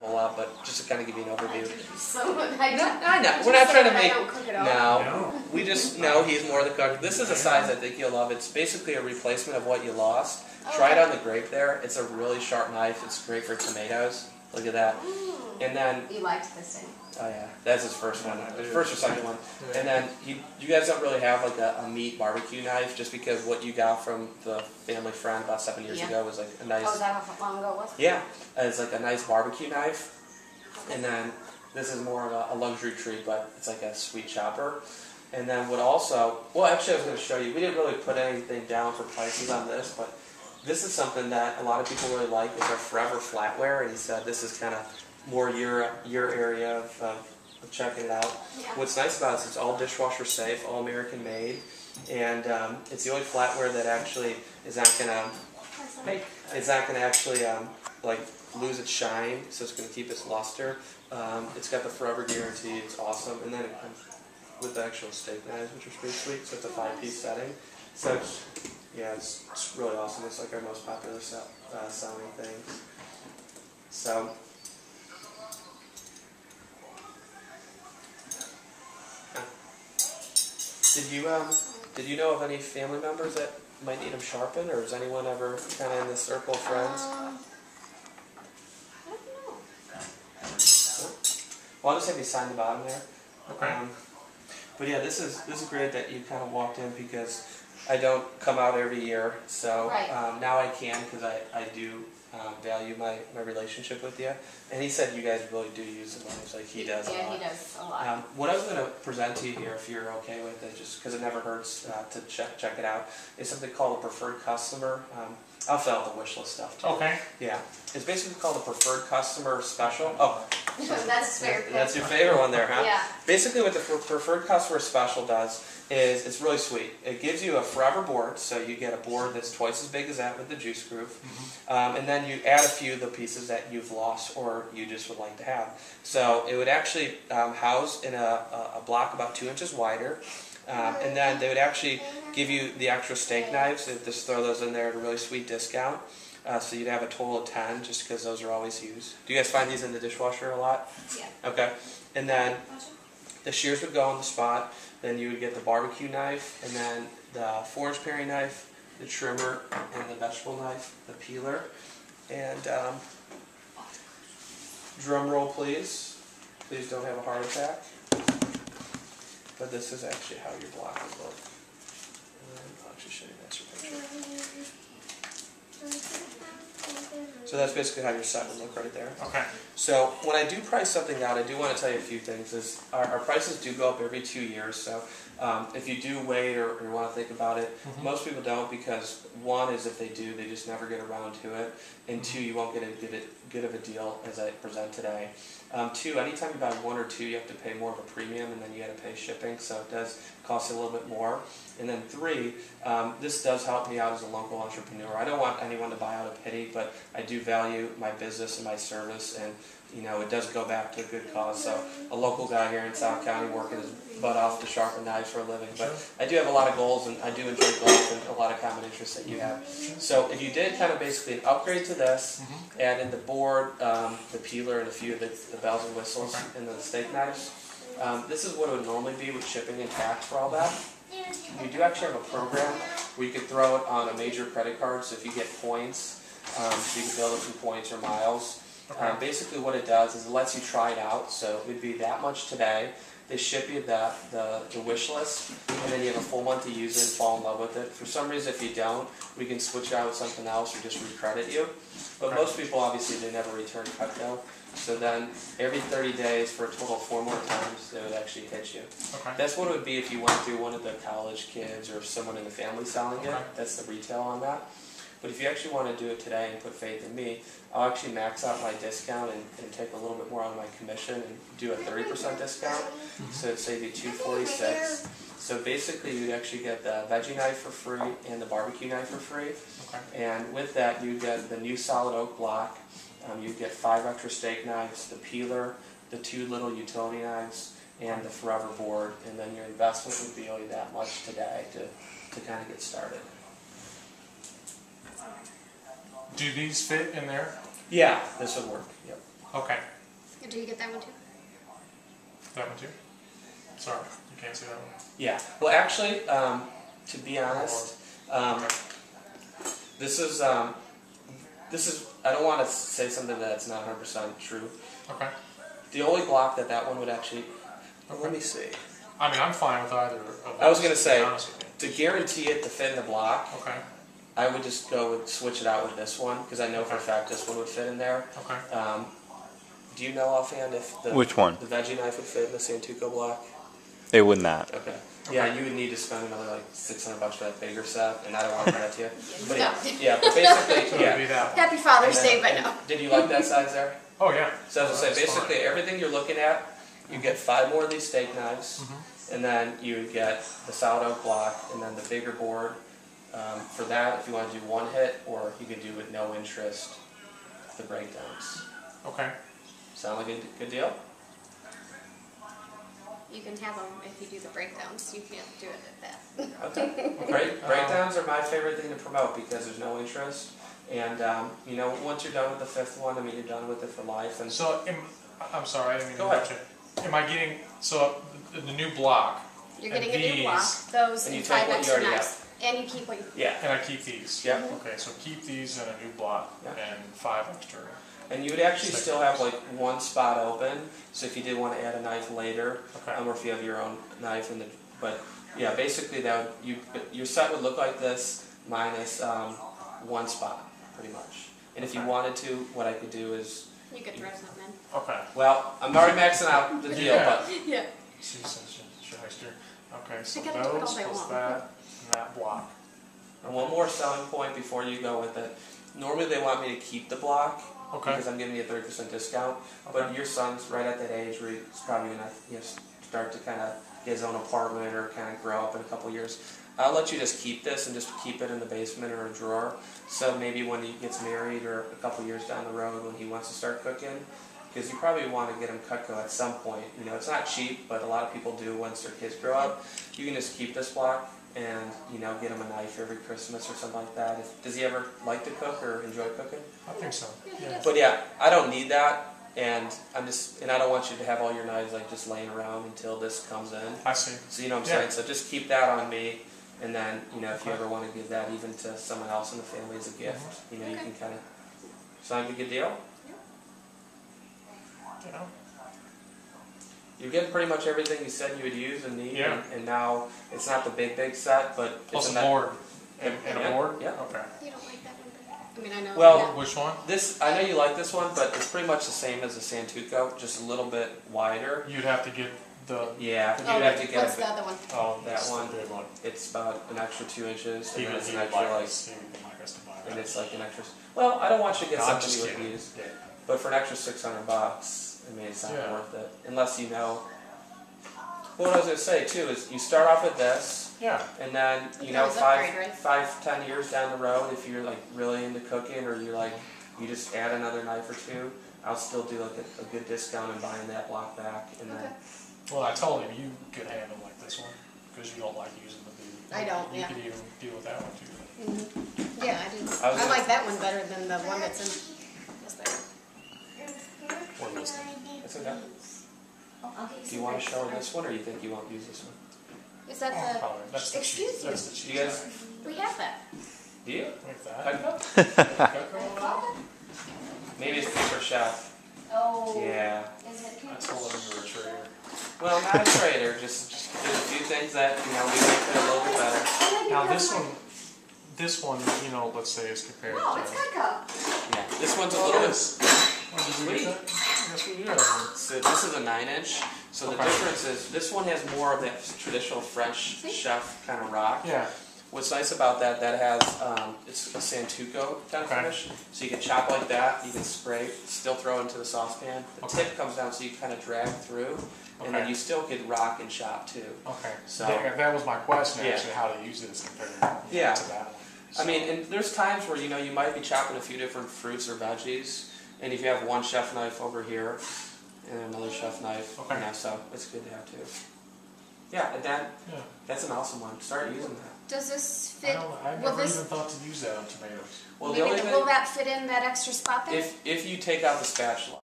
a whole lot, but just to kind of give you an overview. I know. We're not trying to make. I don't cook at all. No. We just know he's more the cook. This is a size I think you'll love. It's basically a replacement of what you lost. Okay. Try it on the grape there. It's a really sharp knife. It's great for tomatoes. Look at that. And then. You liked this thing. Oh yeah, that's his first one. First or second one. And then you guys don't really have like a meat barbecue knife, just because what you got from the family friend about 7 years ago was like a nice. Oh, is that how long ago it was? Yeah, it's like a nice barbecue knife. And then this is more of a luxury treat, but it's like a sweet chopper. And then what also, well actually I was going to show you, we didn't really put anything down for prices on this, but this is something that a lot of people really like. It's our Forever Flatware, and he said this is kind of more your area of checking it out. Yeah. What's nice about it is it's all dishwasher safe, all American made, and it's the only flatware that actually is not going to, it's not going to actually like lose its shine, so it's going to keep its luster. It's got the forever guarantee. It's awesome, and then it comes with the actual steak knives, which are pretty sweet. So it's a 5-piece setting. So yeah, it's really awesome. It's like our most popular selling thing. So. Did you know of any family members that might need them sharpened, or is anyone ever kind of in the circle of friends? I don't know. Well, I'll just have you sign the bottom there. Okay. But yeah, this is great that you kind of walked in, because I don't come out every year, so now I can, because I do value my relationship with you. And he said you guys really do use the knives, like he does a lot. Yeah, he does a lot. What I was going to present to you here, if you're okay with it, just because it never hurts to check it out, is something called a preferred customer. I'll fill out the wish list stuff too. Okay. Yeah. It's basically called a preferred customer special. Oh. That's fair. That's your favorite one there, huh? Yeah. Basically what the preferred customer special does is it's really sweet. It gives you a forever board, so you get a board that's twice as big as that with the juice groove. And then you add a few of the pieces that you've lost or you just would like to have. So it would actually house in a block about 2 inches wider. And then they would actually give you the extra steak knives. They just throw those in there at a really sweet discount. So you'd have a total of 10, just because those are always used. Do you guys find these in the dishwasher a lot? Yeah. Okay. And then the shears would go on the spot. Then you would get the barbecue knife, and then the forage paring knife, the trimmer, and the vegetable knife, the peeler. And drum roll, please. Please don't have a heart attack. But this is actually how your block would look. I'll actually show you an extra picture. So that's basically how your set would look right there. Okay. So when I do price something out, I do want to tell you a few things. Is our prices do go up every 2 years. So if you do wait or want to think about it, most people don't, because one is if they do, they just never get around to it. And two, you won't get as good of a deal as I present today. Two, anytime you buy one or two, you have to pay more of a premium, and then you got to pay shipping, so it does cost you a little bit more. And then three, this does help me out as a local entrepreneur. I don't want anyone to buy out of pity, but I do value my business and my service, and you know, it does go back to a good cause. So a local guy here in South County working his butt off to sharpen knives for a living. But I do have a lot of goals, and I do enjoy golf and a lot of common interests that you have. So if you did kind of basically an upgrade to this, add in the board, the peeler, and a few of the bells and whistles, and then the steak knives, this is what it would normally be with shipping and tax for all that. We do actually have a program where you could throw it on a major credit card, so if you get points, you can build it from points or miles. Basically what it does is it lets you try it out, so it would be that much today. They ship you the wish list, and then you have a full month to use it and fall in love with it. For some reason, if you don't, we can switch it out with something else or just recredit you. But most people, obviously, they never return Cutco. So then every 30 days for a total of 4 more times, they would actually hit you. That's what it would be if you went through one of the college kids or someone in the family selling it. That's the retail on that. But if you actually want to do it today and put faith in me, I'll actually max out my discount and take a little bit more on my commission and do a 30% discount. So it'd save you $246. So basically you'd actually get the veggie knife for free and the barbecue knife for free. And with that you get the new solid oak block. You get 5 extra steak knives, the peeler, the 2 little utility knives, and the forever board. And then your investment would be only that much today to kind of get started. Do these fit in there? Yeah, this would work. Yep. Okay. Do you get that one too? That one too? Sorry, you can't see that one. Yeah. Well, actually, to be honest, this is. I don't want to say something that's not 100% true. Okay. The only block that one would actually. Okay. Let me see. I mean, I'm fine with either of those. I was going to say, be honest with you. to guarantee it to fit in the block, Okay. I would just go with switch it out with this one because I know for a fact this one would fit in there. Okay. Do you know offhand if the Which one? the veggie knife would fit in the Santuco block? It would not. Okay. Yeah, you would need to spend another like $600 for that bigger set, and I don't want to do that to you. But yeah, but basically, So it'd be that one. Happy Father's And then- Day by now. Did you like that size there? Oh, yeah. So as I say, That's basically fine. everything you're looking at, you get 5 more of these steak knives, and then you would get the solid oak block, and then the bigger board. For that, if you want to do one hit, or you could do with no interest, the breakdowns. Okay. Sound like a good deal? You can have them if you do the breakdowns. You can't do it at that. Okay. Breakdowns are my favorite thing to promote because there's no interest, and you know, once you're done with the 5th one, I mean, you're done with it for life. And So, I'm sorry, I didn't mean to Go interrupt you. Am I getting, so the new block, You're and getting a new block, these, those, And and you 5 take what you extra already knives. And you keep what you... yeah, and I keep these? yeah. Okay, so keep these in a new block Yeah. and 5 extra. And you would actually Steak still have like one spot open, so if you did want to add a knife later, Okay. or if you have your own knife in the, but yeah, basically that would, your set would look like this minus one spot, pretty much. And if you Okay. wanted to, what I could do is, You could throw something in. Okay. well, I'm already maxing out the deal, Yeah. but Yeah. Shyster. Okay, so They gotta do it all those day plus long. that and that block. and one more selling point before you go with it. Normally they want me to keep the block Okay. because I'm giving you a 30% discount, but Okay. your son's right at that age where he's probably gonna start to kind of get his own apartment or kind of grow up in a couple years. I'll let you just keep this and just keep it in the basement or a drawer. So maybe when he gets married or a couple years down the road when he wants to start cooking, because you probably want to get him Cutco at some point. You know, it's not cheap, but a lot of people do once their kids grow up. You can just keep this block and, you know, get him a knife every Christmas or something like that. Does he ever like to cook or enjoy cooking? I think so. Yeah. But yeah, I don't need that, and I don't want you to have all your knives like just laying around until this comes in. I see. So you know what I'm Yeah. saying? So just keep that on me, and then, you know, if you ever want to give that even to someone else in the family as a gift, you know, you Okay. can kind of sound like a good deal. You know? You're getting pretty much everything you said you would use and need, Yeah. and now it's not the big set, but Plus it's a board. And Yeah. a board? Yeah. Okay. You don't like that one? I mean, I know. Well, yeah. Which one? This, I know you like this one, but it's pretty much the same as the Santuco, just a little bit wider. You'd have to get the... Yeah, Oh, you'd have to get what's the other one? Oh, That that's one. the big one. it's about an extra 2 inches, He and then would it's an like extra like, us to buy that. and it's like an extra. Well, I don't want you to get No, I'm something just you would kidding. use, Yeah. but for an extra $600, I mean, it's not Yeah. worth it unless you know. Well, what I was gonna say too is you start off with this. Yeah. And then, you You know, always upgrade, right? 5, 10 years down the road, if you're like really into cooking or you're like, you just add another knife or two, I'll still do like a good discount in buying that block back. And then, Okay. Well, I told him you could handle like this one because you don't like using the big. I don't, You yeah. could even deal with that one too. Mm-hmm. Yeah, I do. I was I gonna- like that one better than the one that's in this there. Or this thing. that's okay. Do you want to show her this one or you think you won't use this one? Is that the... Probably. That's the Excuse cheese. you. That's the Do cheese. you guys, We have that. do you? Like that. Cutco? Maybe it's for chef. Oh. Yeah. Is it? I told him you were a trader. Well, not a trader, just there's a few things that, you know, we make it a little bit better. Now this one, you know, let's say is compared Oh, to. it's Cutco. Yeah. This one's a Oh, little it bit. is. Oh, did you Sweet. get that? Yes, we did. So this is a 9-inch. So the Okay. difference is this one has more of that traditional French See? chef kind of rock. Yeah. What's nice about that has it's a Santuco kind of Okay. finish. So you can chop like that. You can scrape, still throw it into the saucepan. The Okay. tip comes down so you kind of drag through, and then Okay. you still get rock and chop too. Okay. So- Yeah, that was my question Yeah. actually, how to use it as compared Yeah. to that one. I mean, and there's times where, you know, you might be chopping a few different fruits or veggies, and if you have one chef knife over here and another chef knife, Okay. you know, so it's good to have too. Yeah, and Yeah. that's an awesome one. Start using that. Does this I fit? don't, I Will never this? even thought to use that on tomatoes. Well, the Maybe only will thing, that fit in that extra spot there? if you take out the spatula,